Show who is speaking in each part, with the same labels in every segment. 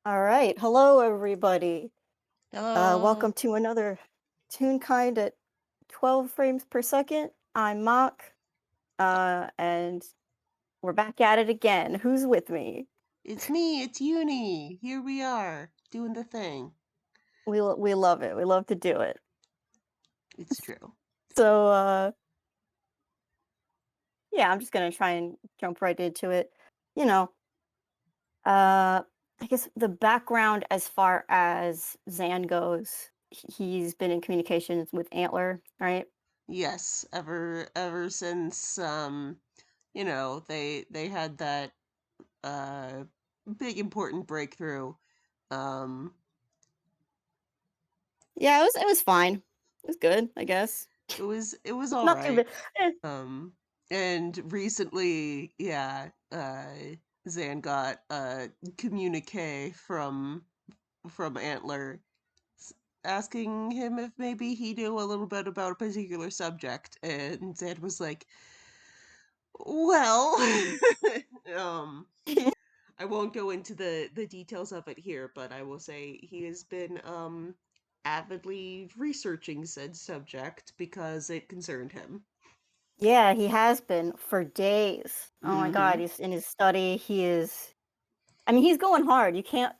Speaker 1: All right. Hello, everybody.
Speaker 2: Hello.
Speaker 1: Welcome to another Toonkind at 12 frames per second. I'm Mock, and we're back at it again. Who's with me?
Speaker 2: It's me, it's Yuni. Here we are, doing the thing.
Speaker 1: We love it. We love to do it.
Speaker 2: It's true.
Speaker 1: So, yeah, I'm just gonna try and jump right into it. You know, I guess the background as far as Zan goes, he's been in communications with Antler, right?
Speaker 2: Yes, ever since they had that uh big important breakthrough. Um
Speaker 1: Yeah, it was fine. It was good, I guess.
Speaker 2: it was all
Speaker 1: Not too
Speaker 2: right.
Speaker 1: bad. Eh,
Speaker 2: Um and recently, yeah, Zan got a communique from Antler s- asking him if maybe he knew a little bit about a particular subject, and Zed was like, "Well, um, I won't go into the details of it here, but I will say he has been avidly researching said subject because it concerned him."
Speaker 1: Yeah, he has been for days. Oh my god,
Speaker 2: Hmm.
Speaker 1: he's in his study. I mean, he's going hard. You can't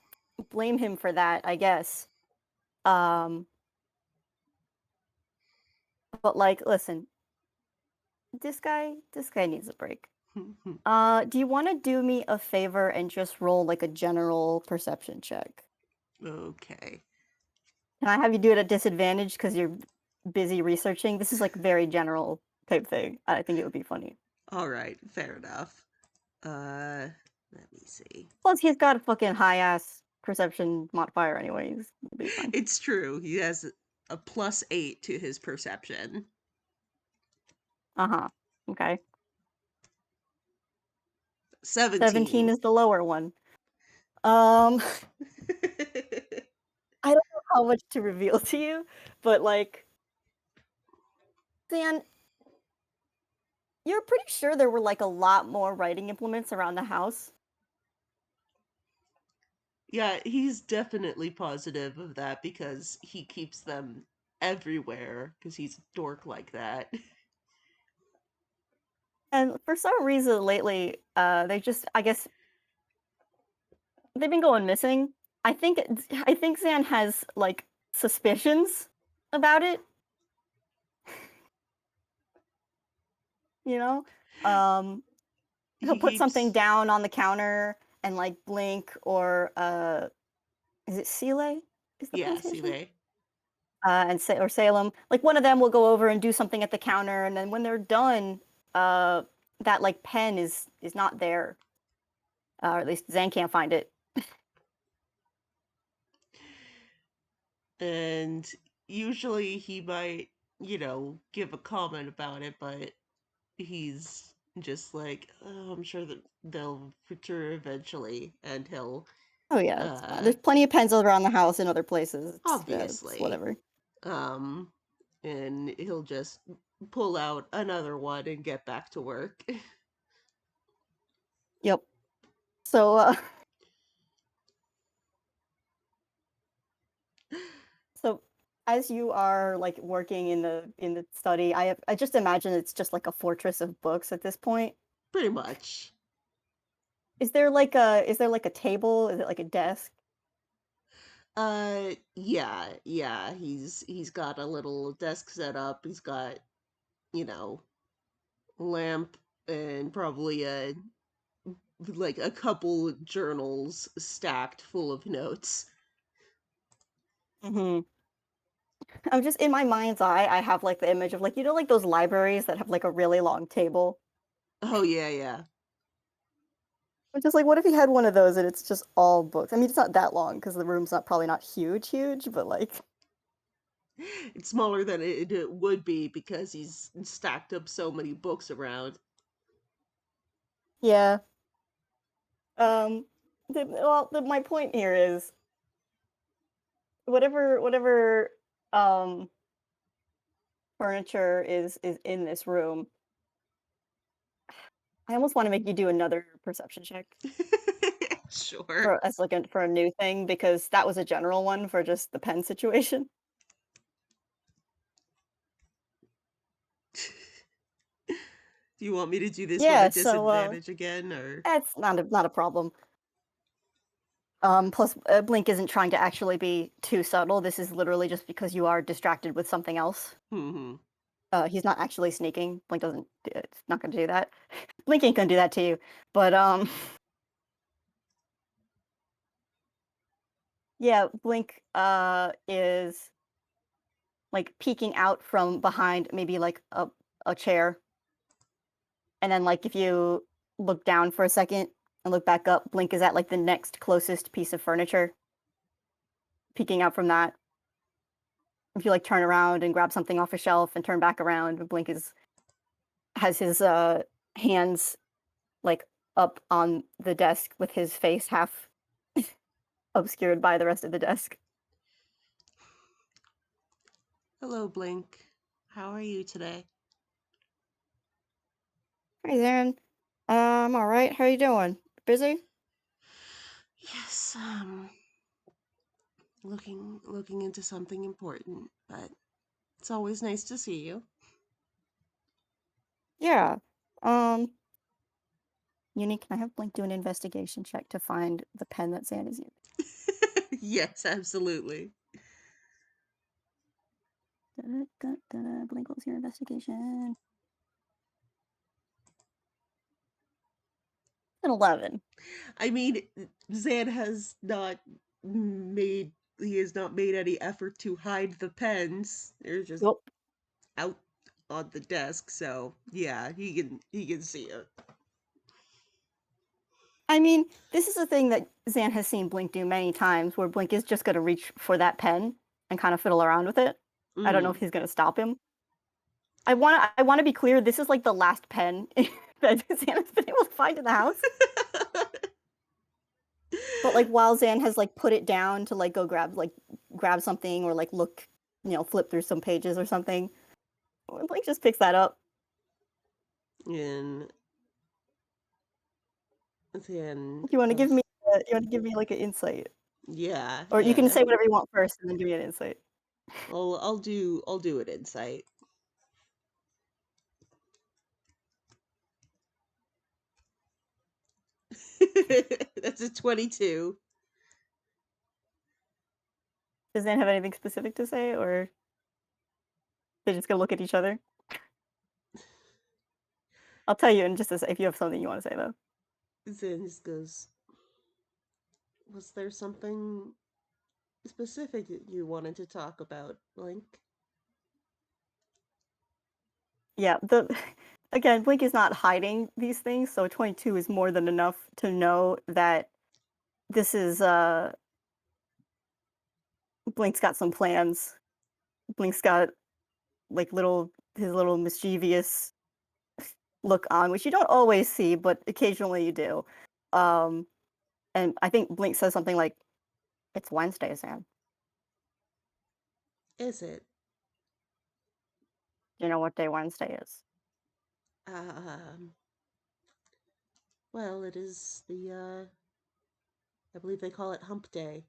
Speaker 1: blame him for that, I guess. Um, but like, listen, this guy needs a break. Do you want to do me a favor and just roll like a general perception check?
Speaker 2: Okay.
Speaker 1: Can I have you do it at disadvantage because you're busy researching? This is like very general type thing. I think it would be funny.
Speaker 2: All right. Fair enough. Uh, Let me see.
Speaker 1: Plus, he's got a fucking high ass perception modifier, anyways. It'll be fine.
Speaker 2: It's true. He has a +8 to his perception.
Speaker 1: Uh huh. Okay. 17
Speaker 2: 17.
Speaker 1: is the lower one. Um, I don't know how much to reveal to you, but like, Dan, you're pretty sure there were like a lot more writing implements around the house.
Speaker 2: Yeah, he's definitely positive of that because he keeps them everywhere because he's a dork like that.
Speaker 1: And for some reason lately, I guess they've been going missing. I think Zan has like suspicions about it, you know? Um,
Speaker 2: He
Speaker 1: he'll put something
Speaker 2: keeps,
Speaker 1: down on the counter and like blink or is it Sile? Is the
Speaker 2: yeah,
Speaker 1: pronunciation?
Speaker 2: Sile.
Speaker 1: And say or Salem. Like one of them will go over and do something at the counter, and then when they're done, uh, that like pen is not there, or at least Zan can't find it.
Speaker 2: And usually he might, give a comment about it, but he's just like, oh, I'm sure that they'll return eventually, and he'll,
Speaker 1: Oh yeah, it's fine.
Speaker 2: uh,
Speaker 1: There's plenty of pencils around the house in other places. It's
Speaker 2: obviously,
Speaker 1: whatever.
Speaker 2: um, and he'll just pull out another one and get back to work.
Speaker 1: Yep. So so as you are like working in the study, I just imagine it's just like a fortress of books at this point.
Speaker 2: Pretty much.
Speaker 1: Is there like a table? Is it like a desk?
Speaker 2: Yeah. He's got a little desk set up. He's got, you know, lamp and probably a couple journals stacked full of notes.
Speaker 1: Hmm. I'm just in my mind's eye, I have like the image of like like those libraries that have like a really long table.
Speaker 2: Oh yeah, yeah.
Speaker 1: I'm just like, what if he had one of those and it's just all books? I mean, it's not that long because the room's not probably not huge, but like,
Speaker 2: It's smaller than it would be because he's stacked up so many books around.
Speaker 1: yeah. Um, my point here is whatever um furniture is in this room. I almost want to make you do another perception check.
Speaker 2: Sure.
Speaker 1: for as like for a new thing because that was a general one for just the pen situation.
Speaker 2: Do you want me to do this one
Speaker 1: Yeah,
Speaker 2: at
Speaker 1: so
Speaker 2: disadvantage again, or?
Speaker 1: that's not a problem. Plus, Blink isn't trying to actually be too subtle. This is literally just because you are distracted with something else.
Speaker 2: Hmm.
Speaker 1: He's not actually sneaking. Blink doesn't. It's not going to do that. Blink ain't going to do that to you. But yeah, Blink is like peeking out from behind maybe like a chair, and then like if you look down for a second and look back up, Blink is at like the next closest piece of furniture, peeking out from that. If you like turn around and grab something off a shelf and turn back around, Blink is has his hands like up on the desk with his face half obscured by the rest of the desk.
Speaker 2: Hello, Blink. How are you today?
Speaker 1: Hey, Zarin. I'm all right. How you doing? Busy?
Speaker 2: Yes, looking into something important, but it's always nice to see you.
Speaker 1: Yeah. Yuni, can I have Blink do an investigation check to find the pen that Zan is using?
Speaker 2: Yes, absolutely.
Speaker 1: Blink, what was your investigation? An 11.
Speaker 2: I mean, Zan has not made he has not made any effort to hide the pens. They're just
Speaker 1: Nope.
Speaker 2: out on the desk, so yeah, he can see it.
Speaker 1: I mean, this is a thing that Zan has seen Blink do many times, where Blink is just going to reach for that pen and kind of fiddle around with it. I don't know if
Speaker 2: Mm.
Speaker 1: he's going to stop him. I want to be clear. This is like the last pen that Zan has been able to find in the house. But like while Zan has like put it down to like go grab something or like look, flip through some pages or something, Blink just picks that up.
Speaker 2: And then
Speaker 1: You want to give me like an insight,
Speaker 2: yeah,
Speaker 1: or you can
Speaker 2: yeah.
Speaker 1: say whatever you want first and then give me an insight.
Speaker 2: I'll do an insight. That's a 22.
Speaker 1: Does Zan have anything specific to say, or they're just gonna look at each other? I'll tell you in just a sec if you have something you want to say though.
Speaker 2: Zan just goes, "Was there something specific that you wanted to talk about, Blink?"
Speaker 1: Yeah, the again, Blink is not hiding these things, so 22 is more than enough to know that this is Blink's got some plans. Blink's got like his little mischievous look on, which you don't always see, but occasionally you do. Um, and I think Blink says something like, "It's Wednesday, Sam.
Speaker 2: Is it?
Speaker 1: Do you know what day Wednesday is?"
Speaker 2: Um, well, it is I believe they call it Hump Day.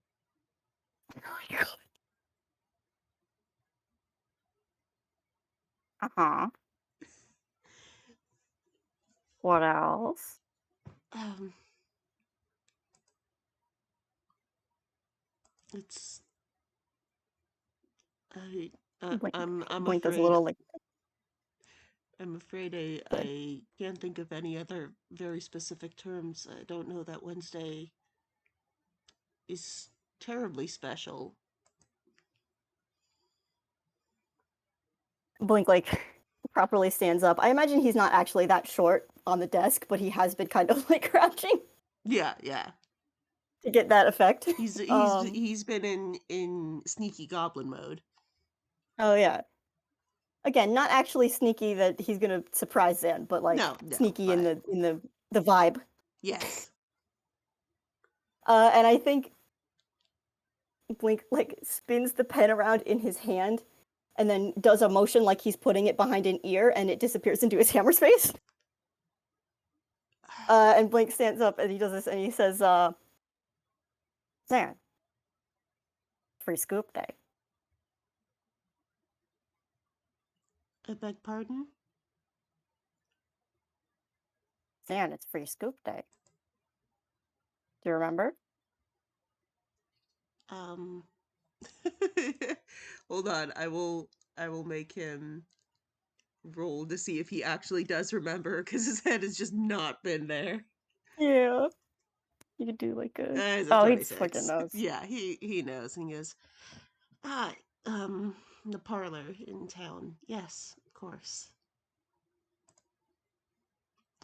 Speaker 1: Uh-huh. What else?
Speaker 2: Um, it's I
Speaker 1: Blink,
Speaker 2: I'm
Speaker 1: Blink does a
Speaker 2: afraid
Speaker 1: little like
Speaker 2: I'm afraid
Speaker 1: good.
Speaker 2: I can't think of any other very specific terms. I don't know that Wednesday is terribly special.
Speaker 1: Blink like properly stands up. I imagine he's not actually that short on the desk, but he has been kind of like crouching
Speaker 2: Yeah, yeah.
Speaker 1: to get that effect.
Speaker 2: He's he's
Speaker 1: Um,
Speaker 2: he's been in sneaky goblin mode.
Speaker 1: oh yeah. Again, not actually sneaky that he's gonna surprise Zan, but like
Speaker 2: No, no,
Speaker 1: sneaky in
Speaker 2: but
Speaker 1: the vibe.
Speaker 2: yes.
Speaker 1: And I think Blink like spins the pen around in his hand and then does a motion like he's putting it behind an ear and it disappears into his hammer space. And Blink stands up and he does this and he says, Zan, free scoop day.
Speaker 2: I beg pardon?
Speaker 1: Zan, it's free scoop day. Do you remember?
Speaker 2: Um, hold on. I will make him roll to see if he actually does remember because his head has just not been there.
Speaker 1: Yeah. You could do like a.
Speaker 2: It's a
Speaker 1: Oh, he just fucking
Speaker 2: 26.
Speaker 1: knows.
Speaker 2: Yeah, he knows and he goes, ah, the parlor in town. Yes, of course.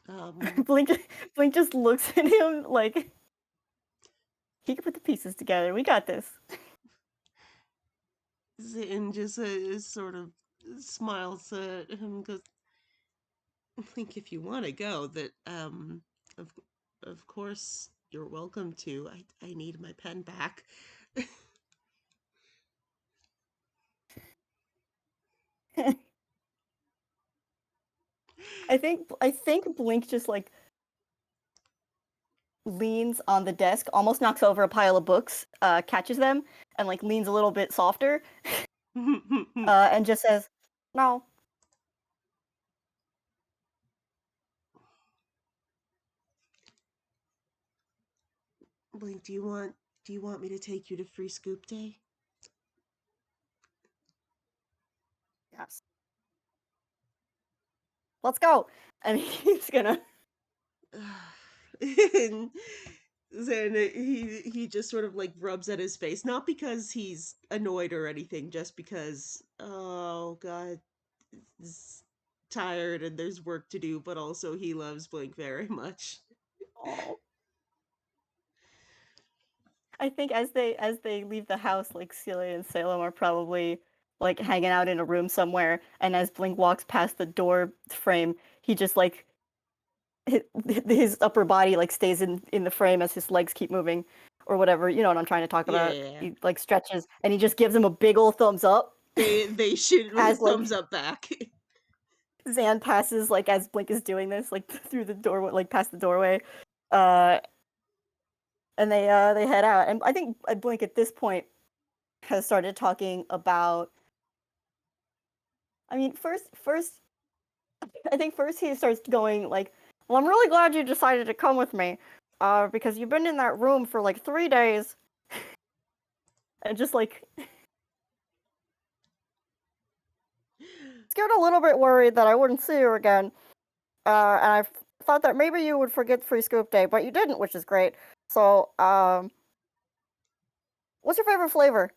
Speaker 2: Um,
Speaker 1: Blink, Blink just looks at him like he can put the pieces together. We got this.
Speaker 2: Zane just sort of smiles at him and goes, I think if you want to go, that, of, of course you're welcome to. I need my pen back.
Speaker 1: I think Blink just like leans on the desk, almost knocks over a pile of books, catches them, and like leans a little bit softer, and just says, "No."
Speaker 2: Blink, do you want me to take you to Free Scoop Day?
Speaker 1: Yes. Let's go. And he's gonna.
Speaker 2: And then he just sort of like rubs at his face, not because he's annoyed or anything, just because oh god, he's tired and there's work to do, but also he loves Blink very much.
Speaker 1: Oh. I think as they leave the house, like Celia and Salem are probably like hanging out in a room somewhere, and as Blink walks past the door frame, he just like his upper body like stays in the frame as his legs keep moving or whatever. You know what I'm trying to talk
Speaker 2: Yeah,
Speaker 1: about.
Speaker 2: yeah, yeah.
Speaker 1: He like stretches and he just gives him a big old thumbs up
Speaker 2: They shoot it with a
Speaker 1: as
Speaker 2: thumbs
Speaker 1: like
Speaker 2: up back.
Speaker 1: Zan passes like as Blink is doing this like through the door like past the doorway. Uh and they head out. And I think Blink at this point has started talking about I mean first I think first he starts going like, "Well, I'm really glad you decided to come with me, because you've been in that room for like 3 days," and just like scared a little bit worried that I wouldn't see you again. And I thought that maybe you would forget Free Scoop Day, but you didn't, which is great. So, what's your favorite flavor?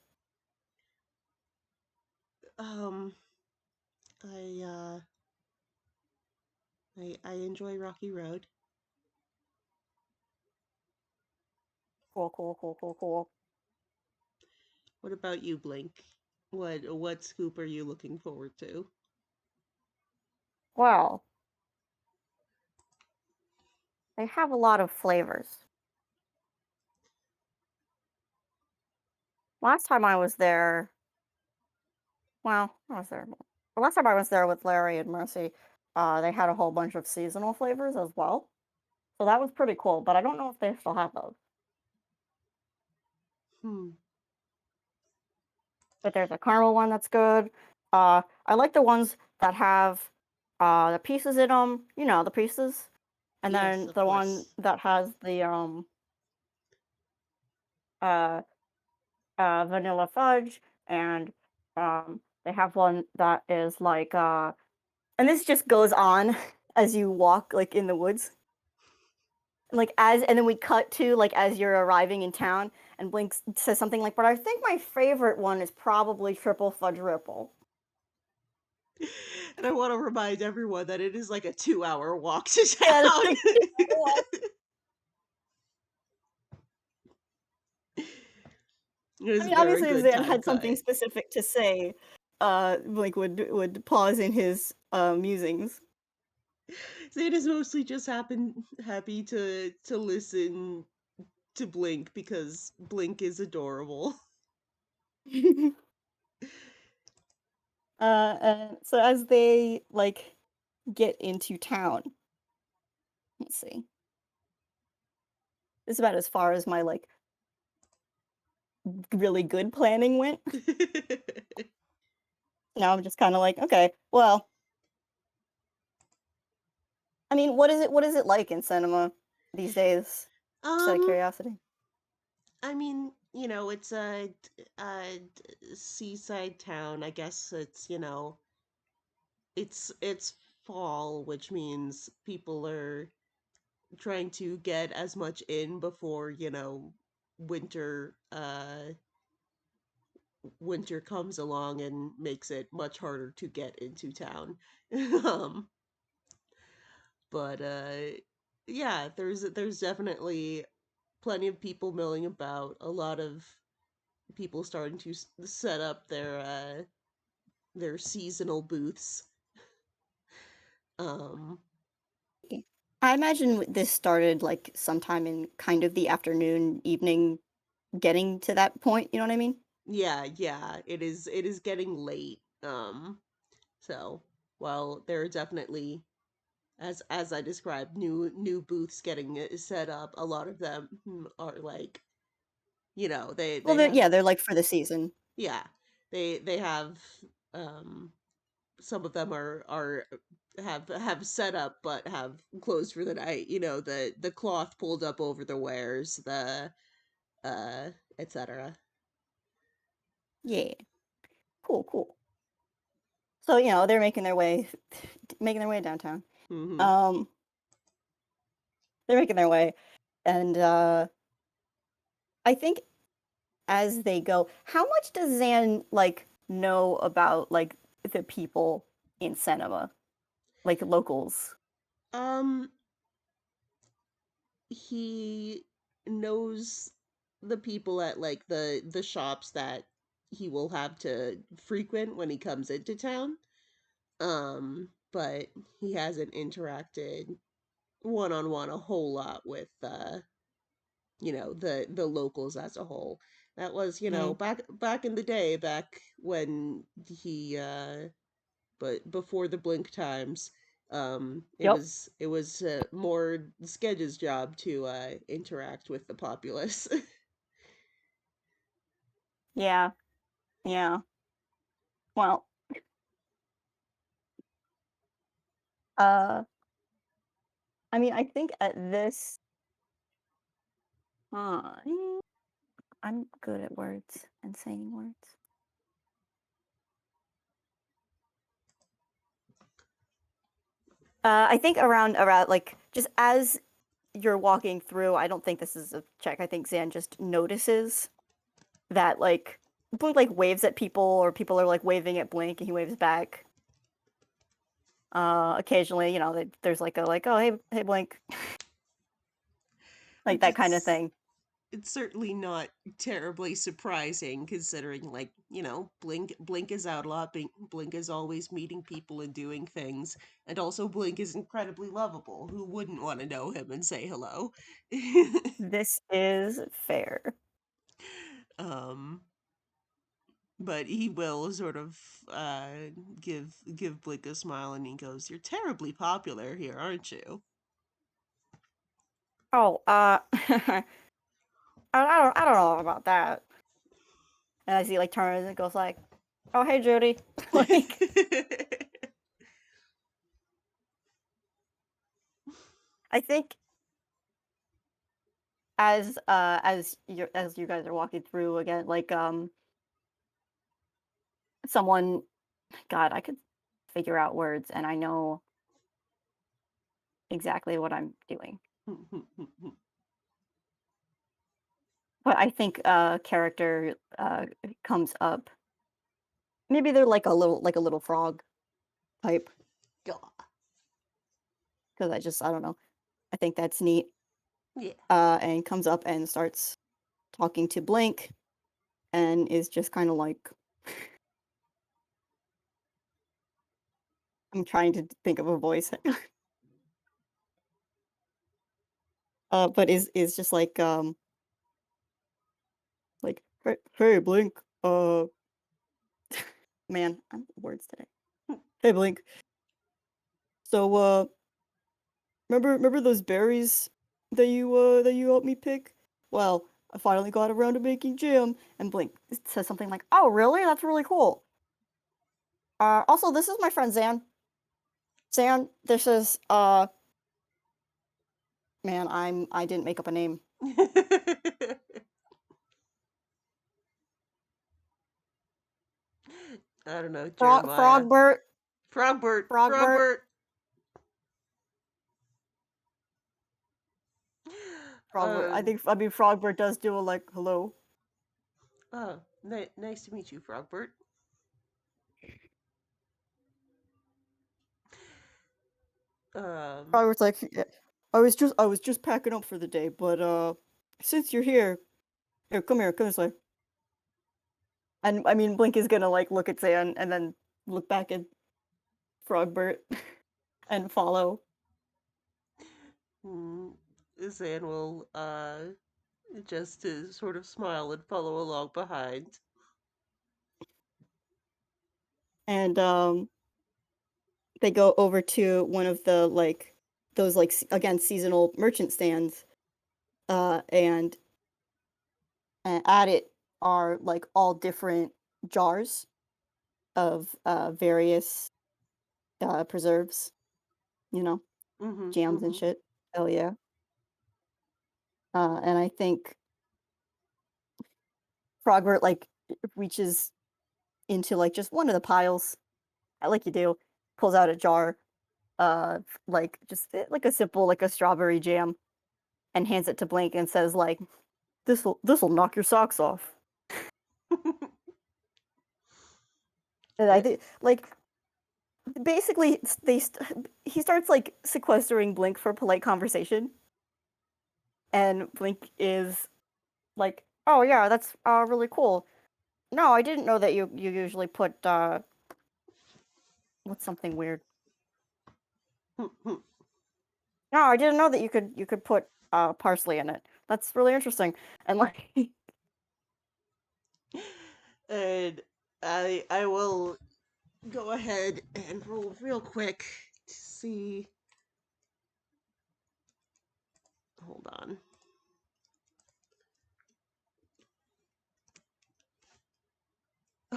Speaker 2: um, I I enjoy Rocky Road.
Speaker 1: Cool, cool, cool, cool, cool.
Speaker 2: What about you, Blink? What scoop are you looking forward to?
Speaker 1: Well, they have a lot of flavors. Last time I was there, well, I was there. The last time I was there with Larry and Mercy, they had a whole bunch of seasonal flavors as well. So that was pretty cool, but I don't know if they still have those.
Speaker 2: Hmm.
Speaker 1: But there's a caramel one that's good. I like the ones that have the pieces in them. You know, the pieces, and
Speaker 2: Yes,
Speaker 1: then
Speaker 2: of
Speaker 1: the one
Speaker 2: course.
Speaker 1: that has the uh vanilla fudge, and they have one that is like and this just goes on as you walk like in the woods. Like as and then we cut to like as you're arriving in town and Blink says something like, "But I think my favorite one is probably triple fudge ripple."
Speaker 2: And I want to remind everyone that it is like a 2-hour walk to
Speaker 1: Yeah, it's
Speaker 2: town.
Speaker 1: like
Speaker 2: It
Speaker 1: I
Speaker 2: is
Speaker 1: mean,
Speaker 2: very
Speaker 1: obviously, if
Speaker 2: good
Speaker 1: Zan
Speaker 2: time
Speaker 1: had something
Speaker 2: cut.
Speaker 1: specific to say, Blink would pause in his musings.
Speaker 2: Zane is mostly just happy to listen to Blink because Blink is adorable.
Speaker 1: And so as they like get into town, let's see. This is about as far as my like really good planning went. Now I'm just kind of like, okay, well, I mean, what is it like in cinema these days? Just out of
Speaker 2: um,
Speaker 1: curiosity.
Speaker 2: I mean, it's a seaside town. I guess it's fall, which means people are trying to get as much in before, winter winter comes along and makes it much harder to get into town. um but yeah, there's definitely plenty of people milling about, a lot of people starting to set up their seasonal booths. um
Speaker 1: I imagine this started like sometime in kind of the afternoon, evening, getting to that point. You know what I mean?
Speaker 2: yeah, yeah, it is getting late. So while there are definitely, as I described, new booths getting set up, a lot of them are like,
Speaker 1: Well,
Speaker 2: they have,
Speaker 1: they're like for the season.
Speaker 2: yeah, they have, um some of them are have set up but have closed for the night, the cloth pulled up over the wares, the uh etc.
Speaker 1: Yeah, cool, cool. So they're making their way downtown.
Speaker 2: Hmm.
Speaker 1: Um, they're making their way, and I think as they go, how much does Zan like know about like the people in cinema, like locals?
Speaker 2: um he knows the people at like the shops that he will have to frequent when he comes into town. But he hasn't interacted one on one a whole lot with the locals as a whole. That was,
Speaker 1: Mm,
Speaker 2: back in the day, back when he but before the blink times. it
Speaker 1: yep.
Speaker 2: was it was more Skedge's job to interact with the populace.
Speaker 1: Yeah. Yeah. Well, uh, I mean, I think at this time, I'm good at words and saying words. I think around like just as you're walking through, I don't think this is a check. I think Zan just notices that like Blink like waves at people or people are like waving at Blink and he waves back. Occasionally, there's like a like, oh hey Blink, like
Speaker 2: Which
Speaker 1: that kind of
Speaker 2: is
Speaker 1: thing.
Speaker 2: It's certainly not terribly surprising, considering, like, Blink is out a lot. Blink is always meeting people and doing things, and also Blink is incredibly lovable. Who wouldn't want to know him and say hello?
Speaker 1: This is fair.
Speaker 2: um but he will sort of give Blink a smile, and he goes, "You're terribly popular here, aren't you?"
Speaker 1: Oh, I don't know about that. And as he like turns and goes like, oh hey Judy, like I think as you guys are walking through again, like someone, God, I could figure out words and I know exactly what I'm doing. But I think a character comes up. Maybe they're like a little frog type
Speaker 2: God.
Speaker 1: because I don't know. I think that's neat.
Speaker 2: Yeah.
Speaker 1: And comes up and starts talking to Blink and is just kind of like I'm trying to think of a voice. But is just like hey Blink. Man, I'm words today. Hey Blink. So remember those berries that you helped me pick? Well, I finally got around to making jam. And Blink says something like, "Oh, really? That's really cool." Also, this is my friend Zan. Zan, this is man, I didn't make up a name.
Speaker 2: I don't know, Jeremiah.
Speaker 1: Frogbert.
Speaker 2: Frogbert.
Speaker 1: Frogbert.
Speaker 2: Frogbert.
Speaker 1: Frogbert.
Speaker 2: Um,
Speaker 1: I mean Frogbert does do a like hello.
Speaker 2: oh, nice to meet you, Frogbert. Um,
Speaker 1: Frogbert's like, "Yeah, I was just packing up for the day, but since you're here, here, come this way." And I mean Blink is gonna like look at Zan and then look back at Frogbert and follow.
Speaker 2: Zan will, just to sort of smile and follow along behind.
Speaker 1: And they go over to one of the like those like again seasonal merchant stands, and at it are like all different jars of various preserves, you know,
Speaker 2: Mm-hmm,
Speaker 1: jams and
Speaker 2: mm-hmm.
Speaker 1: shit. Hell yeah. And I think Frogbert like reaches into like just one of the piles, like you do, pulls out a jar, like just like a simple like a strawberry jam, and hands it to Blink and says like, "This'll knock your socks off." And I
Speaker 2: Eh,
Speaker 1: think like basically he starts like sequestering Blink for polite conversation, and Blink is like, "Oh yeah, that's really cool. No, I didn't know that you usually put what's something weird. No, I didn't know that you could put parsley in it. That's really interesting." And like
Speaker 2: and I will go ahead and roll real quick to see. Hold on.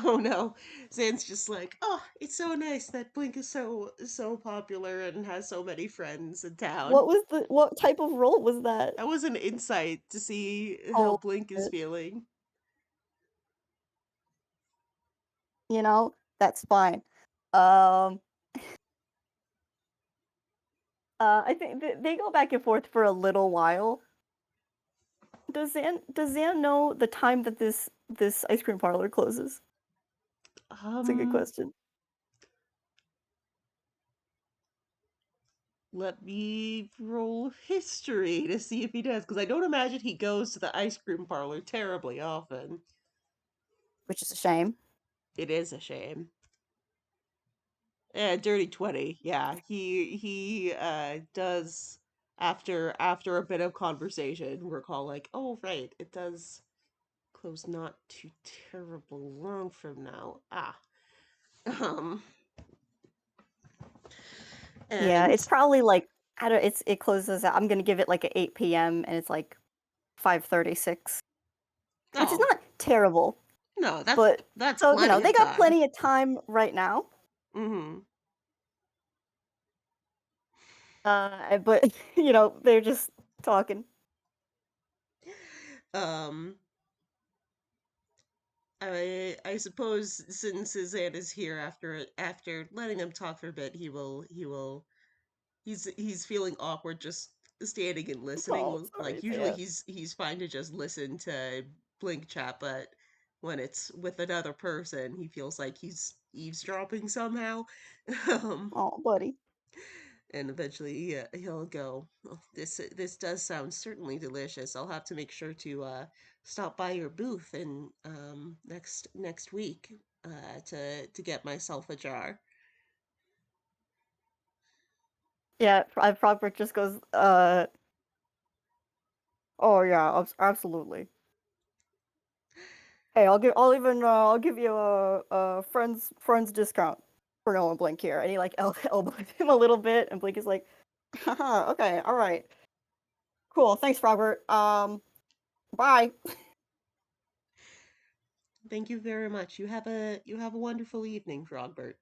Speaker 2: Oh no, Zan's just like, oh, it's so nice that Blink is so popular and has so many friends in town.
Speaker 1: what type of role was that?
Speaker 2: That was an insight to see how
Speaker 1: Oh,
Speaker 2: Blink is feeling.
Speaker 1: you know, that's fine. Um, I think they go back and forth for a little while. Does Zan know the time that this ice cream parlor closes? It's a good
Speaker 2: Um,
Speaker 1: question.
Speaker 2: Let me roll history to see if he does, because I don't imagine he goes to the ice cream parlor terribly often.
Speaker 1: Which is a shame.
Speaker 2: It is a shame. Dirty 20. Yeah, he does after a bit of conversation recall like, oh right, it does close not too terrible long from now. Ah. Um
Speaker 1: Yeah,
Speaker 2: and
Speaker 1: it's probably like I don't. It closes at. I'm gonna give it like a 8 p.m. and it's like 5:36, which is
Speaker 2: oh,
Speaker 1: not terrible,
Speaker 2: no,
Speaker 1: but
Speaker 2: that's
Speaker 1: so you know
Speaker 2: plenty
Speaker 1: they
Speaker 2: of
Speaker 1: got
Speaker 2: time.
Speaker 1: plenty of time right now.
Speaker 2: Mhm.
Speaker 1: But you know they're just talking.
Speaker 2: Um I suppose since Suzanne is here after letting them talk for a bit, he will he's feeling awkward just standing and listening.
Speaker 1: Oh,
Speaker 2: Well, like
Speaker 1: sorry,
Speaker 2: usually
Speaker 1: Zan.
Speaker 2: he's fine to just listen to Blink chat, but when it's with another person, he feels like he's eavesdropping somehow. um,
Speaker 1: Oh, buddy.
Speaker 2: and eventually he'll go, "Oh, this does sound certainly delicious. I'll have to make sure to stop by your booth in next week to get myself a jar."
Speaker 1: Yeah, Frogberg just goes, oh yeah, absolutely. Hey, I'll give you a friends discount for knowing Blink here. And he like elbows him a little bit, and Blink is like, haha, okay, all right, cool, thanks, Frogberg. Bye.
Speaker 2: Thank you very much. You have a wonderful evening, Frogbert.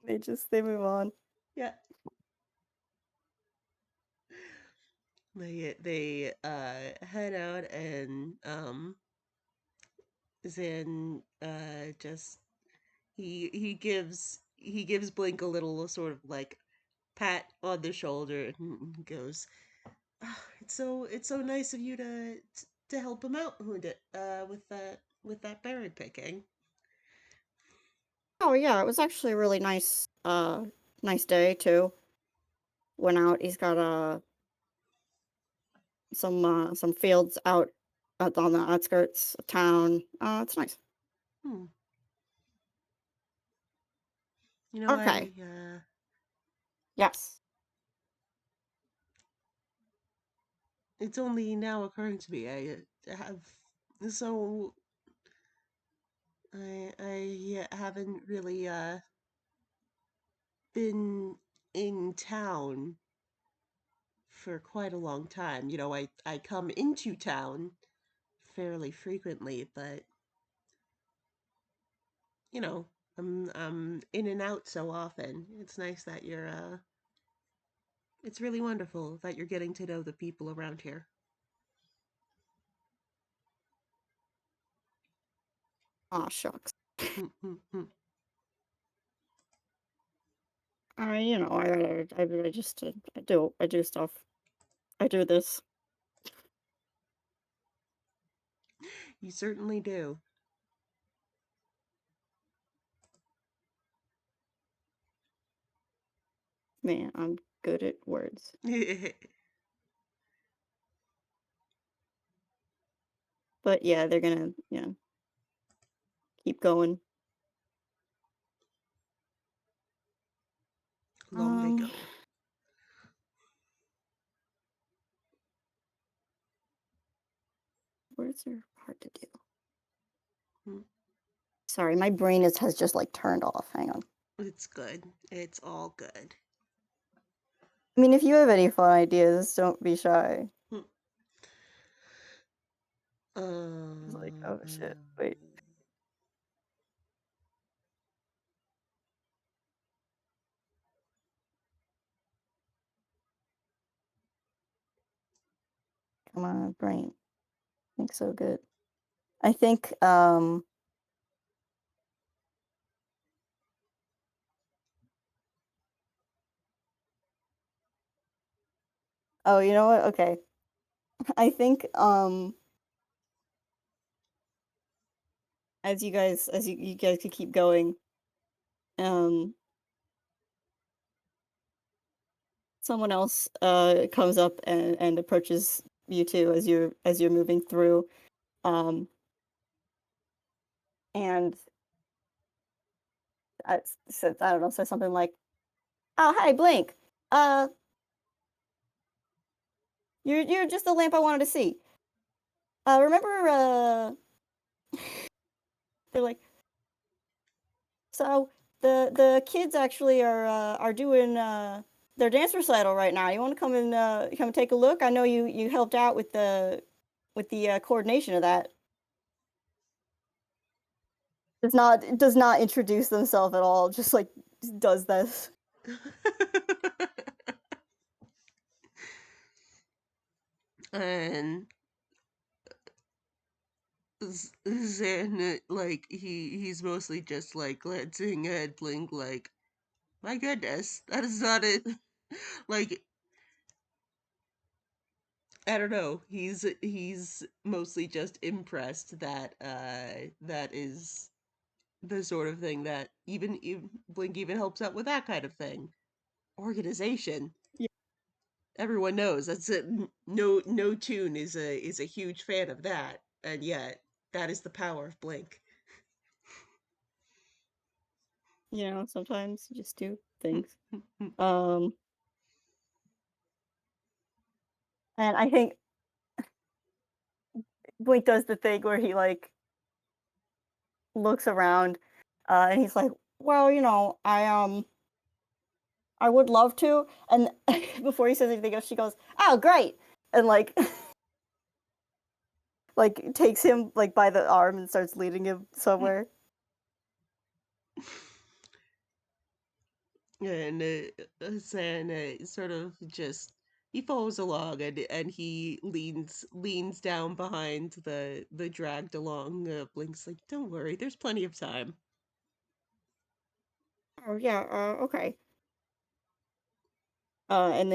Speaker 1: They move on.
Speaker 2: Yeah. They head out and Zan just he gives Blink a little sort of like pat on the shoulder and goes, "Ah, it's so nice of you to help him out with that berry picking."
Speaker 1: Oh yeah, it was actually a really nice day too. Went out. He's got some fields out on the outskirts of town. It's nice.
Speaker 2: Hmm. You know,
Speaker 1: Okay. Yes.
Speaker 2: it's only now occurring to me. Have so I haven't really been in town for quite a long time. I come into town fairly frequently, but you know, I'm in and out so often. It's nice that it's really wonderful that you're getting to know the people around here.
Speaker 1: Aw, shucks.
Speaker 2: Mm-mm-mm.
Speaker 1: I just I do stuff. I do this.
Speaker 2: You certainly do.
Speaker 1: Man, I'm good at words. But yeah, they're gonna, keep going.
Speaker 2: Long they
Speaker 1: Um,
Speaker 2: go.
Speaker 1: words are hard to do.
Speaker 2: Mm.
Speaker 1: Sorry, my brain has just like turned off. Hang on.
Speaker 2: It's good. It's all good.
Speaker 1: I mean, if you have any fun ideas, don't be shy.
Speaker 2: Mm.
Speaker 1: It's like,
Speaker 2: Uh,
Speaker 1: oh shit, wait. Come on, brain. Think so good. I think, oh, you know what? Okay. I think, as you guys could keep going, um, someone else, comes up and approaches you two as you're moving through, um, and says, I don't know, says something like, "Oh, hi, Blink. Uh, you're just the lamp I wanted to see. Remember, they're like, so the kids actually are doing their dance recital right now. You want to come and take a look? I know you helped out with the coordination of that." Does not introduce themselves at all. Just like does this.
Speaker 2: and Zan, like he's mostly just like glancing at Blink, like, my goodness, that is not it. Like, I don't know. He's mostly just impressed that that is the sort of thing that even Blink even helps out with that kind of thing. Organization.
Speaker 1: Yeah,
Speaker 2: Everyone knows that's it. No Tune is a huge fan of that, and yet that is the power of Blink.
Speaker 1: sometimes you just do things. Um, and I think Blink does the thing where he like looks around, and he's like, "Well, I would love to." And before he says anything else, she goes, "Oh, great. and like takes him like by the arm and starts leading him somewhere.
Speaker 2: And Zan sort of just he follows along and he leans down behind the dragged along Blink's like, don't worry, there's plenty of time.
Speaker 1: Oh yeah, okay. And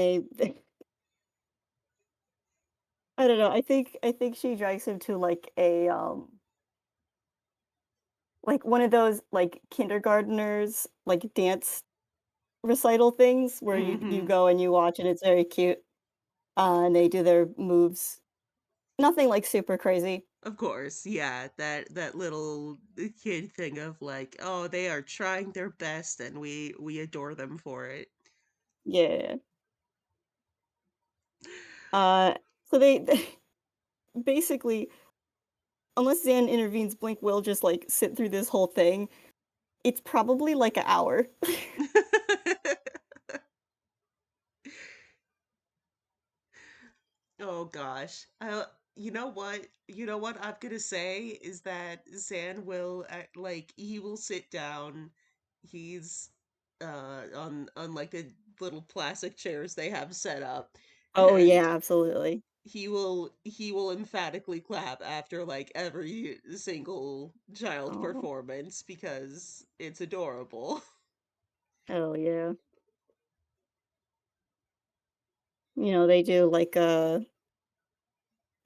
Speaker 1: I don't know. I think she drags him to like one of those like kindergartners like dance recital things where you
Speaker 2: Mm-hmm.
Speaker 1: go and you watch and it's very cute. And they do their moves. Nothing like super crazy.
Speaker 2: Of course, yeah, that little kid thing of like, oh, they are trying their best and we adore them for it.
Speaker 1: Yeah. Uh, so they basically, unless Zan intervenes, Blink will just like sit through this whole thing. It's probably like an hour.
Speaker 2: Oh gosh. You know what? You know what I'm gonna say is that Zan will like he will sit down. He's on like the little plastic chairs they have set up,
Speaker 1: Oh
Speaker 2: and
Speaker 1: yeah, absolutely.
Speaker 2: he will emphatically clap after like every single child
Speaker 1: Oh,
Speaker 2: performance because it's adorable.
Speaker 1: hell yeah.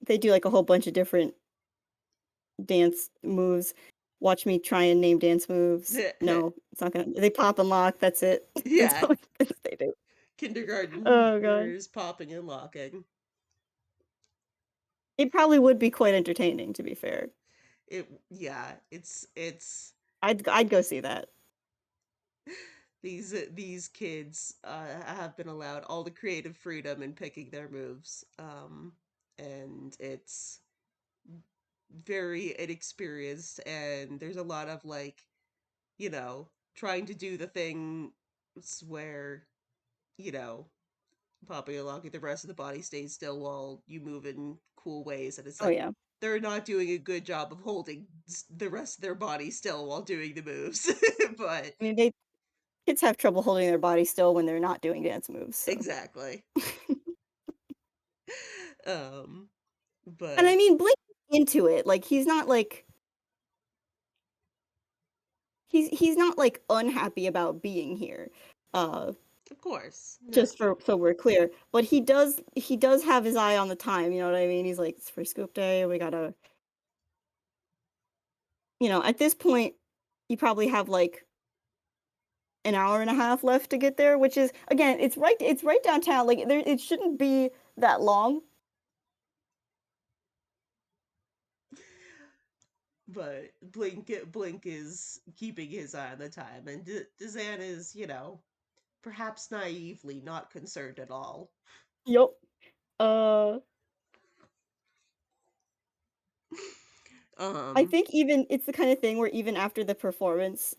Speaker 1: They do like a whole bunch of different dance moves. Watch me try and name dance moves. No, it's not gonna. They pop and lock. That's it. That's
Speaker 2: Yeah,
Speaker 1: all they do. Oh god.
Speaker 2: kindergartners popping and locking.
Speaker 1: It probably would be quite entertaining, to be fair.
Speaker 2: Yeah, it's
Speaker 1: I'd go see that.
Speaker 2: these kids have been allowed all the creative freedom in picking their moves, and it's very inexperienced, and there's a lot of like trying to do the thing where you know popping and locking, the rest of the body stays still while you move in cool ways, and it's
Speaker 1: Oh
Speaker 2: like
Speaker 1: yeah.
Speaker 2: they're not doing a good job of holding the rest of their body still while doing the moves. But
Speaker 1: I mean, they kids have trouble holding their body still when they're not doing dance moves. So,
Speaker 2: exactly. um
Speaker 1: and I
Speaker 2: but
Speaker 1: mean, Blake is into it. Like he's not like unhappy about being here. Uh,
Speaker 2: of course,
Speaker 1: just for so we're clear. But he does have his eye on the time. You know what I mean? He's like, it's free scoop day. We gotta. At this point, you probably have like an hour and a half left to get there, which is again, it's right downtown. Like there, it shouldn't be that long.
Speaker 2: but Blink is keeping his eye on the time, and Dazan is perhaps naively not concerned at all.
Speaker 1: Yup. Uh, I
Speaker 2: um
Speaker 1: think even it's the kind of thing where even after the performance,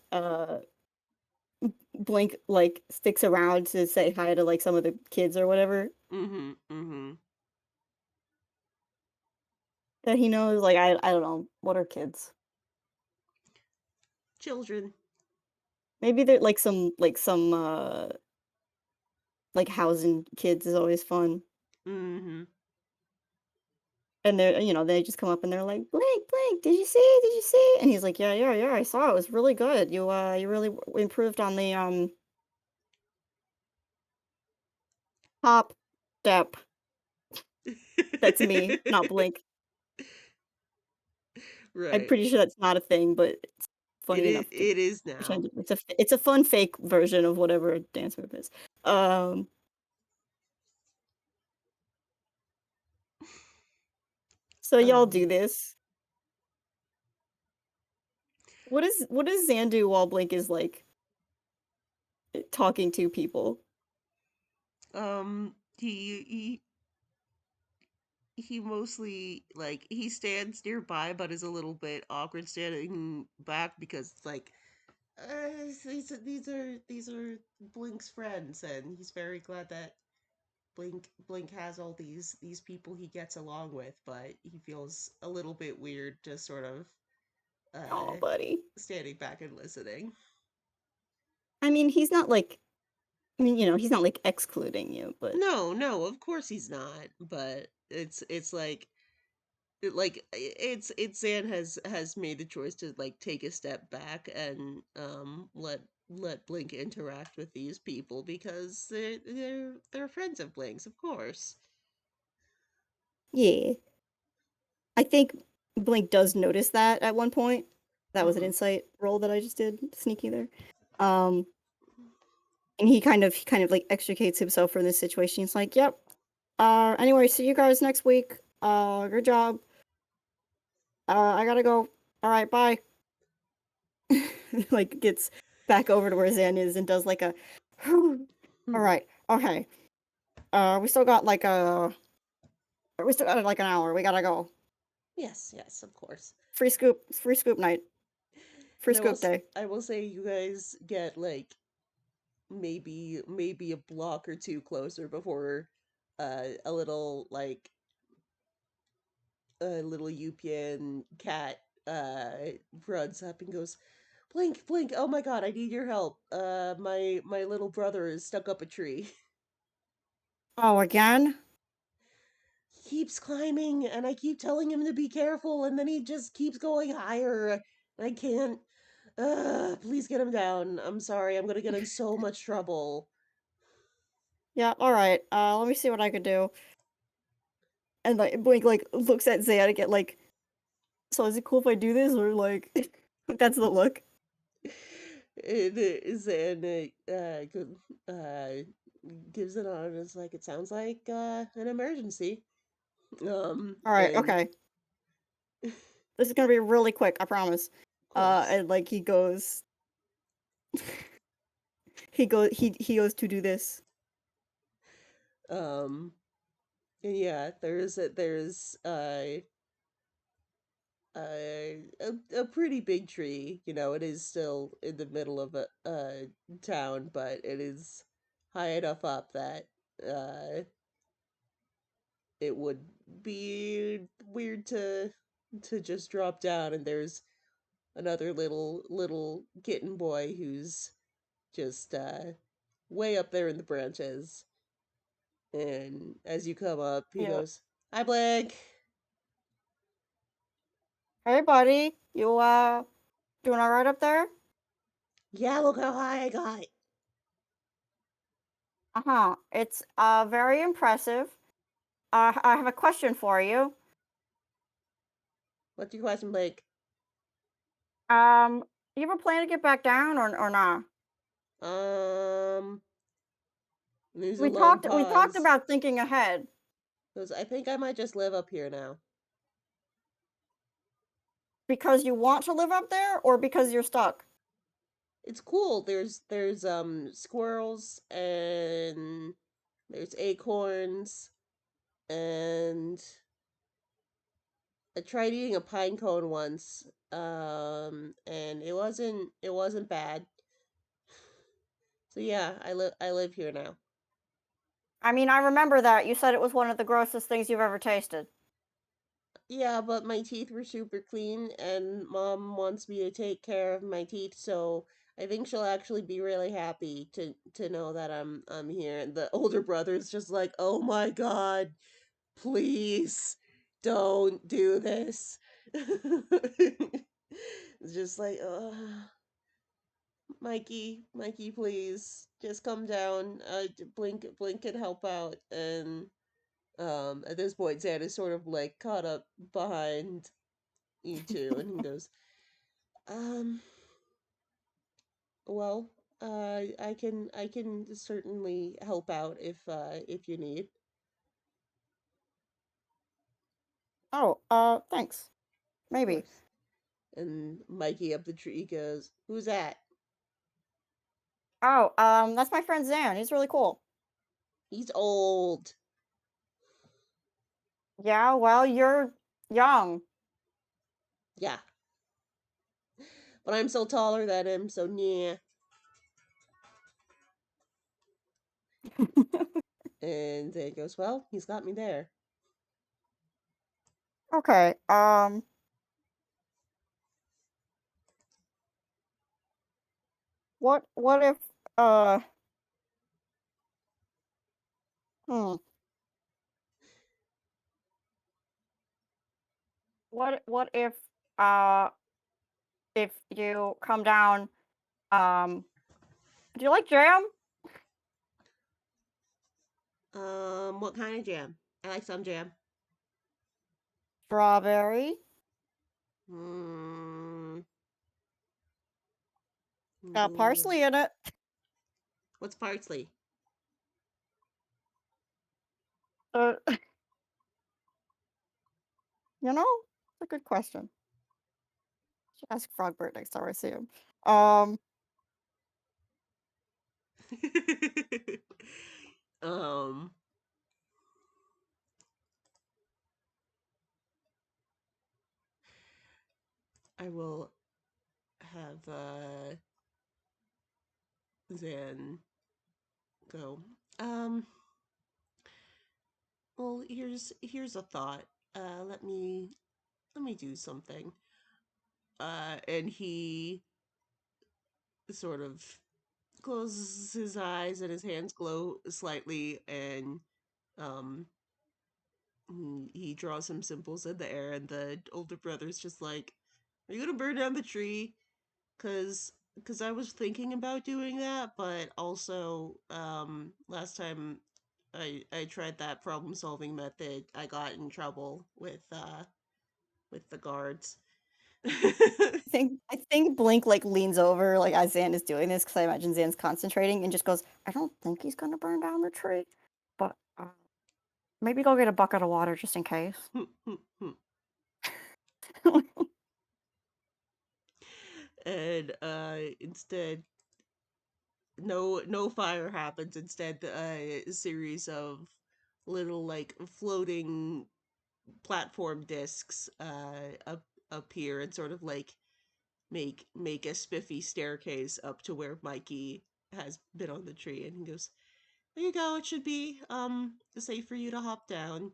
Speaker 1: Blink like sticks around to say hi to like some of the kids or whatever
Speaker 2: mm-hmm.
Speaker 1: that he knows. Like I don't know what are kids.
Speaker 2: Children.
Speaker 1: Maybe they're like some like housing kids is always fun.
Speaker 2: Mm-hmm.
Speaker 1: And they just come up and they're like, Blink, Blink, did you see? Did you see? And he's like, yeah, yeah, yeah, I saw it. It was really good. You really improved on the top step. That's me, not Blink. I'm
Speaker 2: Right.
Speaker 1: pretty sure that's not a thing, but it's
Speaker 2: It
Speaker 1: funny
Speaker 2: is
Speaker 1: enough to
Speaker 2: it is
Speaker 1: pretend
Speaker 2: now.
Speaker 1: it's a fun fake version of whatever a dance move is. Um, so y'all do
Speaker 2: Um
Speaker 1: this. What does Zan do while Blink is like talking to people?
Speaker 2: he mostly like he stands nearby but is a little bit awkward standing back because it's like these are Blink's friends and he's very glad that Blink has all these people he gets along with, but he feels a little bit weird just sort of
Speaker 1: Oh,
Speaker 2: uh
Speaker 1: buddy.
Speaker 2: standing back and listening.
Speaker 1: I mean, he's not like, I mean, he's not like excluding you, but
Speaker 2: No, no, of course he's not, but it's like it's Zan has made the choice to like take a step back and let Blink interact with these people because they're friends of Blink's, of course.
Speaker 1: yeah. I think Blink does notice that at one point. That was an
Speaker 2: Hmm.
Speaker 1: insight roll that I just did, sneaky there. Um, and he kind of like extricates himself from this situation. He's like, "Yep. Anyway, see you guys next week. Good job. I gotta go. All right, bye." Like gets back over to where Zan is and does like a, all right, okay. We still got like like an hour. We gotta go.
Speaker 2: Yes, yes, of course.
Speaker 1: Free scoop night, free
Speaker 2: And
Speaker 1: scoop day.
Speaker 2: I will say you guys get like maybe a block or two closer before a little like a little Yupian cat runs up and goes, Blink, Blink, oh my god, I need your help. My little brother is stuck up a tree.
Speaker 1: Oh, again?
Speaker 2: He keeps climbing and I keep telling him to be careful and then he just keeps going higher. I can't. Please get him down. I'm sorry, I'm gonna get in so much trouble.
Speaker 1: Yeah, all right. Let me see what I could do. And like Blink like looks at Zan and get like, so is it cool if I do this or like, that's the look.
Speaker 2: And uh, gives it on. It's like it sounds like an emergency.
Speaker 1: All right,
Speaker 2: And
Speaker 1: okay. This is gonna be really quick, I promise.
Speaker 2: of course,
Speaker 1: And like he goes to do this.
Speaker 2: um, and yeah, there's a pretty big tree. You know, it is still in the middle of a town, but it is high enough up that uh it would be weird to just drop down. And there's another little kitten boy who's just way up there in the branches. And as you come up, he
Speaker 1: Yeah.
Speaker 2: goes, "Hi, Blake."
Speaker 1: Hey buddy, you doing all right up there?
Speaker 2: Yeah, look how high I got.
Speaker 1: Uh-huh. It's very impressive. I have a question for you.
Speaker 2: What's your question, Blake?
Speaker 1: Um, you ever plan to get back down or not?
Speaker 2: Um, there's a
Speaker 1: We
Speaker 2: long
Speaker 1: talked
Speaker 2: pause.
Speaker 1: about thinking ahead
Speaker 2: Goes, I think I might just live up here now.
Speaker 1: because you want to live up there or because you're stuck.
Speaker 2: It's cool. There's squirrels and there's acorns and I tried eating a pine cone once, and it wasn't bad. So yeah, I live here now.
Speaker 1: I mean, I remember that you said it was one of the grossest things you've ever tasted.
Speaker 2: Yeah, but my teeth were super clean, and mom wants me to take care of my teeth, so I think she'll actually be really happy to know that I'm here. And the older brother's just like, oh my god, please don't do this. It's just like, Mikey, please just come down. Blink can help out. And at this point, Zan is sort of like caught up behind you two, and he goes, um, well, I can certainly help out if you need,
Speaker 1: Oh, thanks.
Speaker 2: of
Speaker 1: Maybe.
Speaker 2: course. And Mikey up the tree goes, who's that?
Speaker 1: Oh, that's my friend Zan. He's really cool.
Speaker 2: He's old.
Speaker 1: Yeah, well, you're young.
Speaker 2: Yeah, but I'm so taller than him, so yeah. And Zane goes, well, he's got me there.
Speaker 1: Okay. What if uh hmm what uh if you come down, um do you like jam?
Speaker 2: What kind of jam? I like some jam.
Speaker 1: Strawberry,
Speaker 2: Mm,
Speaker 1: got
Speaker 2: ooh.
Speaker 1: parsley in it.
Speaker 2: What's parsley?
Speaker 1: Uh, you know, it's a good question. Should ask Frogbert next time I see him. Um,
Speaker 2: um, I will have Zan go. Um, well, here's a thought. Let me do something. And he sort of closes his eyes and his hands glow slightly, and um he draws some symbols in the air, and the older brother's just like, are you gonna burn down the tree? Because I was thinking about doing that, but also last time I tried that problem solving method, I got in trouble with the guards.
Speaker 1: I think Blink like leans over like as Zan is doing this because I imagine Zan's concentrating and just goes, I don't think he's gonna burn down the tree, but maybe go get a bucket of water just in case.
Speaker 2: And instead, no fire happens. Instead, a series of little like floating platform discs appear and sort of like make a spiffy staircase up to where Mikey has been on the tree, and he goes, there you go, it should be safe for you to hop down.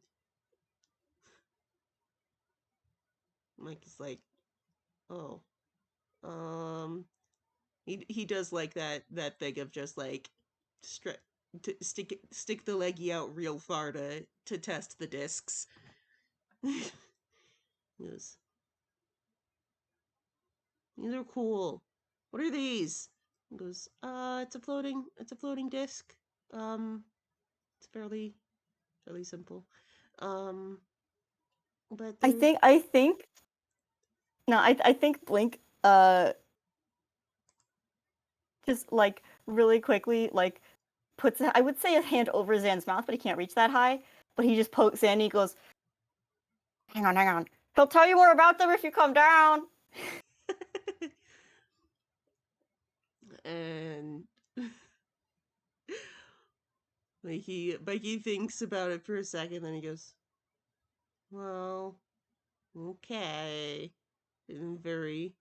Speaker 2: Mikey's like, oh, um he does like that thing of just like stre- to stick the leggy out real far to test the discs. He goes, these are cool. What are these? He goes, it's a floating disc. Um, it's fairly simple. Um, but
Speaker 1: I
Speaker 2: they're
Speaker 1: think I think no, I think Blink just like really quickly like puts I would say a hand over Zan's mouth, but he can't reach that high. But he just pokes Zan and he goes, hang on, hang on. He'll tell you more about them if you come down.
Speaker 2: and Mikey thinks about it for a second, then he goes, well, okay, and very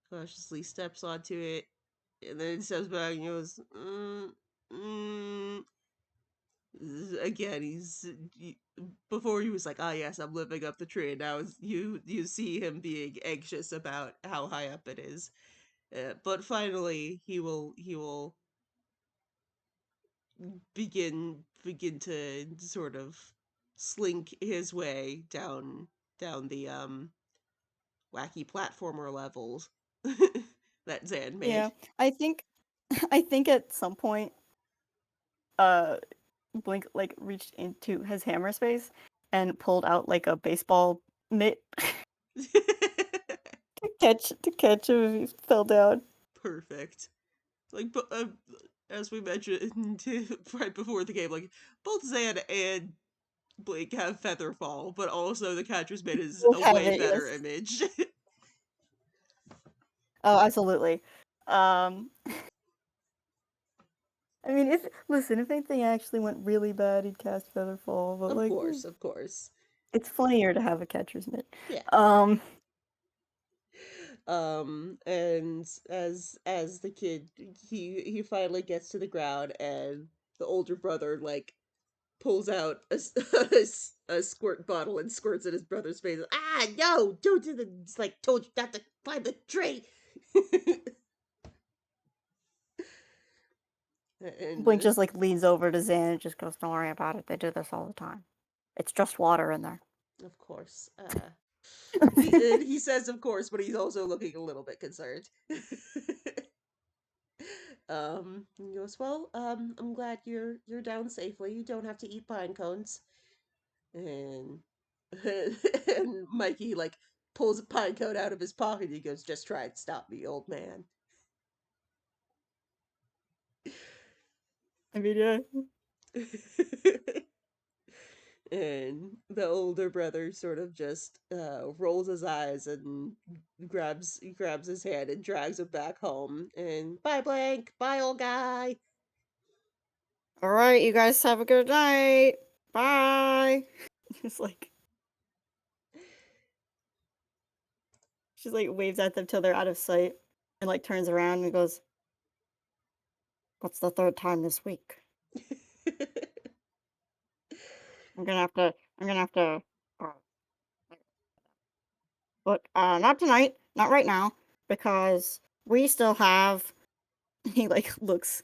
Speaker 2: cautiously steps onto it, and then steps back and goes, mm. Again, before he was like, ah, yes, I'm living up the tree, and now you see him being anxious about how high up it is. But finally, he will begin to sort of slink his way down the wacky platformer levels that Zan made.
Speaker 1: Yeah, I think I think at some point uh Blink like reached into his hammer space and pulled out like a baseball mitt to catch him if he fell down.
Speaker 2: Perfect. Like, but as we mentioned right before the game, like both Zan and Blake have Featherfall, but also the catcher's mitt is
Speaker 1: Both
Speaker 2: a
Speaker 1: have
Speaker 2: way
Speaker 1: it,
Speaker 2: better
Speaker 1: yes.
Speaker 2: image.
Speaker 1: Oh, absolutely. Um, I mean, if anything actually went really bad, he'd cast Featherfall. But
Speaker 2: Of
Speaker 1: like,
Speaker 2: course, of course.
Speaker 1: it's funnier to have a catcher's mitt.
Speaker 2: Yeah.
Speaker 1: Um,
Speaker 2: And as the kid, he finally gets to the ground, and the older brother like pulls out a squirt bottle and squirts at his brother's face. Ah, no! Don't do the. It's like told you not to climb the tree.
Speaker 1: Blink
Speaker 2: and
Speaker 1: just like leans over to Zan and just goes, "Don't worry about it. They do this all the time. It's just water in there."
Speaker 2: of course, he says, of course, but he's also looking a little bit concerned. He goes, well, I'm glad you're down safely. You don't have to eat pine cones. And and Mikey like pulls a pine cone out of his pocket. And he goes, just try and stop me, old man.
Speaker 1: I mean, yeah.
Speaker 2: And the older brother sort of just rolls his eyes and grabs his hand and drags him back home. And bye, Blank. Bye, old guy.
Speaker 1: All right, you guys have a good night. Bye. Just like she's like waves at them till they're out of sight, and like turns around and goes, "What's the third time this week? I'm gonna have to. I'm gonna have to. Uh, but not tonight. Not right now, because we still have." He like looks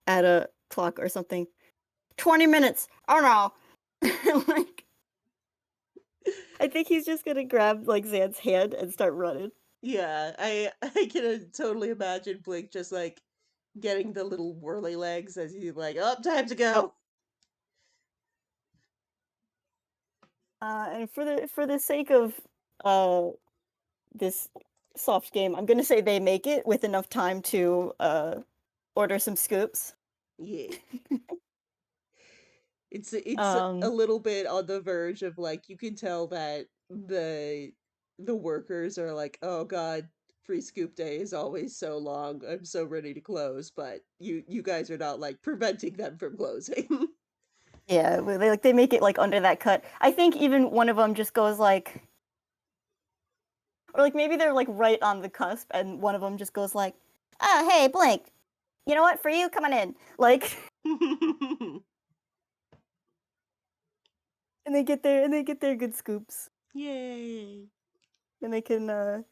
Speaker 1: at a clock or something. 20 minutes. Oh no. Like I think he's just gonna grab like Zan's hand and start running.
Speaker 2: Yeah, I can totally imagine Blake just like getting the little whirly legs as he's like, oh, time to
Speaker 1: Oh,
Speaker 2: go.
Speaker 1: and for the sake of uh this soft game, I'm gonna say they make it with enough time to order some scoops.
Speaker 2: Yeah. It's a
Speaker 1: Um,
Speaker 2: little bit on the verge of like you can tell that the workers are like, oh God, free scoop day is always so long. I'm so ready to close, but you guys are not like preventing them from closing.
Speaker 1: yeah, they make it like under that cut. I think even one of them just goes like, or like maybe they're like right on the cusp, and one of them just goes like, "Ah, hey, Blink, you know what? For you, come on in." Like, and they get their good scoops,
Speaker 2: Yay.
Speaker 1: and they can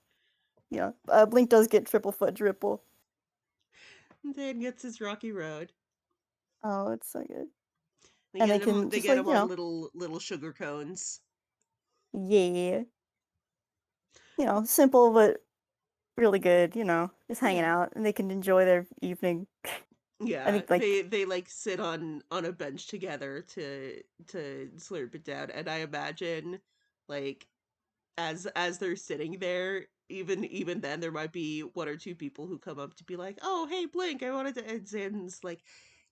Speaker 1: Blink does get triple fudge ripple.
Speaker 2: Dan gets his rocky road.
Speaker 1: Oh, it's so good.
Speaker 2: They
Speaker 1: And they
Speaker 2: get him
Speaker 1: can
Speaker 2: they
Speaker 1: just
Speaker 2: get
Speaker 1: like,
Speaker 2: him on little sugar cones.
Speaker 1: yeah, simple but really good, just hanging
Speaker 2: Yeah.
Speaker 1: out, and they can enjoy their evening. I
Speaker 2: Yeah,
Speaker 1: think like,
Speaker 2: they like sit on a bench together to slurp it down, and I imagine like as they're sitting there, even then there might be one or two people who come up to be like, "Oh, hey, Blink, I wanted to." And Zan's like,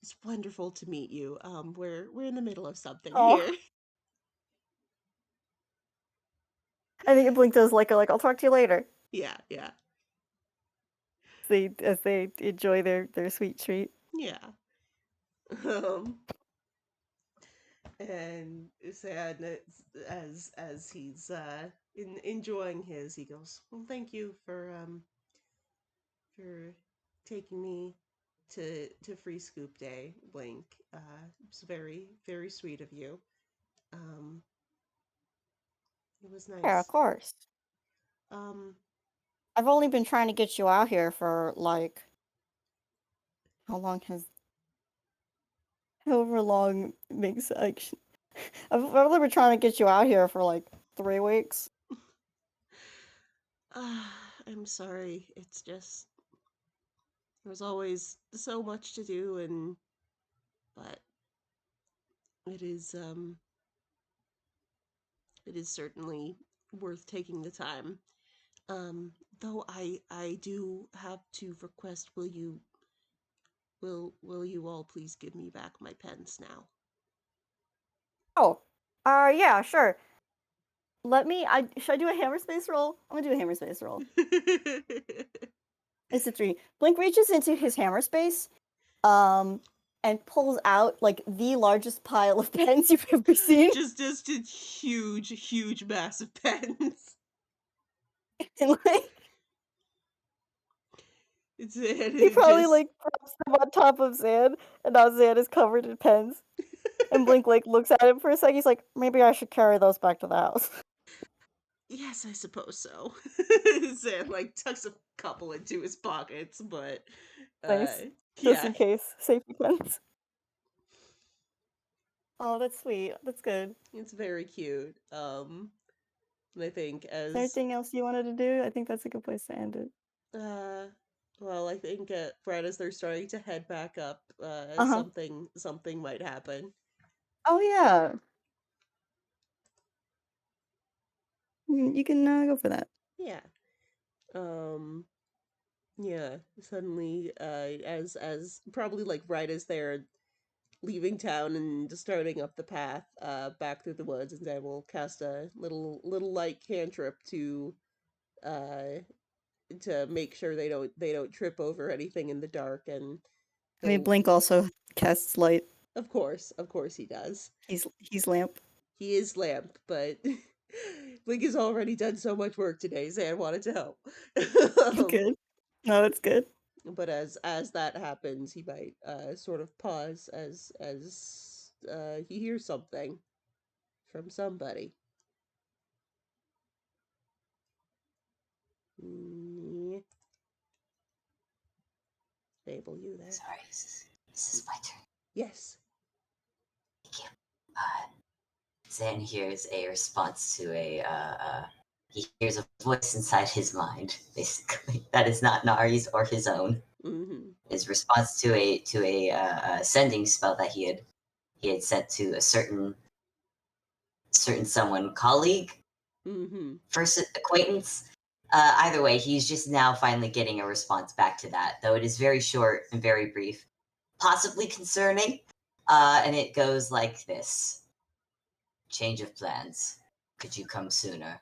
Speaker 2: "It's wonderful to meet you. We're in the middle of something
Speaker 1: oh,
Speaker 2: here."
Speaker 1: I think Blink does like I'll talk to you later.
Speaker 2: Yeah, yeah,
Speaker 1: As they enjoy their sweet treat.
Speaker 2: yeah. Um, and Zan, as he's enjoying his, he goes, "Well, thank you for taking me to Free Scoop Day, Blink. It's very sweet of you. Um, it was
Speaker 1: Yeah, of
Speaker 2: nice.
Speaker 1: course.
Speaker 2: Um,
Speaker 1: I've only been trying to get you out here for like how long has however long makes like I've only been trying to get you out here for like 3 weeks.
Speaker 2: I'm sorry. It's just there's always so much to do, and but it is um it is certainly worth taking the time. Though I do have to request, will you all please give me back my pens now?
Speaker 1: Oh, yeah, sure. Should I do a hammer space roll? I'm gonna do a hammer space roll. It's a 3. Blink reaches into his hammer space, um, and pulls out like the largest pile of pens you've ever seen.
Speaker 2: just a huge massive pens.
Speaker 1: And like
Speaker 2: It's
Speaker 1: he
Speaker 2: it
Speaker 1: probably
Speaker 2: just
Speaker 1: like drops them on top of Zan, and now Zan is covered in pens. And Blink like looks at him for a sec. He's like, maybe I should carry those back to the house.
Speaker 2: Yes, I suppose so. Zan like tucks a couple into his pockets, but uh
Speaker 1: Nice. Just
Speaker 2: yeah,
Speaker 1: in case. Safety pins. Oh, that's sweet. That's good.
Speaker 2: it's very cute. And I think
Speaker 1: Is there
Speaker 2: as
Speaker 1: anything else you wanted to do? I think that's a good place to end it.
Speaker 2: uh well, I think right as they're starting to head back up,
Speaker 1: Uh-huh.
Speaker 2: something might happen.
Speaker 1: Oh yeah. You can go for that.
Speaker 2: Yeah. Um yeah, suddenly as probably like right as they're leaving town and just starting up the path back through the woods, and I will cast a little light cantrip uh to make sure they don't trip over anything in the dark, and
Speaker 1: I mean,
Speaker 2: he'll
Speaker 1: Blink also casts light.
Speaker 2: of course he does.
Speaker 1: He's lamp.
Speaker 2: He is lamp, but Blink has already done so much work today. Zan wanted to help. um,
Speaker 1: Good. No, that's good.
Speaker 2: but as that happens, he might sort of pause as he hears something from somebody. Mm, Fable, you there?
Speaker 3: Sorry, this is my turn.
Speaker 2: Yes.
Speaker 3: Thank you. Zan hears a response to he hears a voice inside his mind, basically, that is not Nari's or his own.
Speaker 2: Mm-hmm.
Speaker 3: His response to a sending spell that he had sent to a certain someone, colleague,
Speaker 2: Mm-hmm.
Speaker 3: first acquaintance. Either way, he's just now finally getting a response back to that, though it is very short and very brief, possibly concerning. And it goes like this: change of plans. Could you come sooner?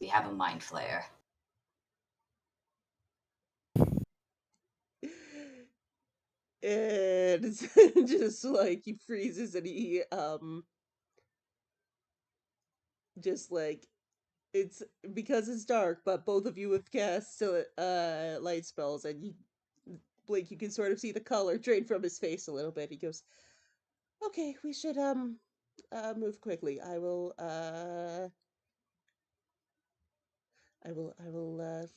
Speaker 3: We have a mind flare.
Speaker 2: And it's just like he freezes and he just like it's because it's dark, but both of you have cast light spells, and you blink, you can sort of see the color drain from his face a little bit. He goes, "Okay, we should move quickly. I will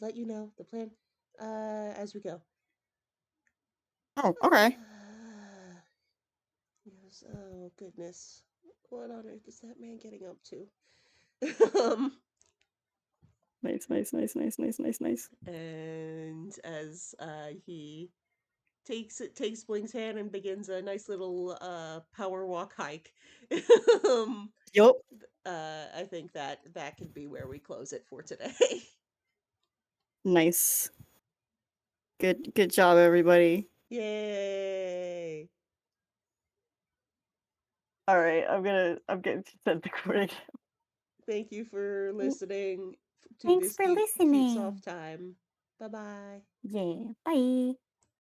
Speaker 2: let you know the plan as we go."
Speaker 1: Oh, okay.
Speaker 2: He goes, "Oh goodness, what on earth is that man getting up to?" um,
Speaker 1: Nice, nice, nice, nice, nice, nice, nice.
Speaker 2: and as he takes Blink's hand and begins a nice little power walk hike. um,
Speaker 1: Yup.
Speaker 2: I think that could be where we close it for today.
Speaker 1: Nice. Good job, everybody.
Speaker 2: Yay!
Speaker 1: All right, I'm getting to send the recording.
Speaker 2: Thank you for listening to
Speaker 1: Thanks
Speaker 2: this
Speaker 1: for
Speaker 2: cute soft
Speaker 1: listening.
Speaker 2: time. Bye bye.
Speaker 1: Yeah, bye.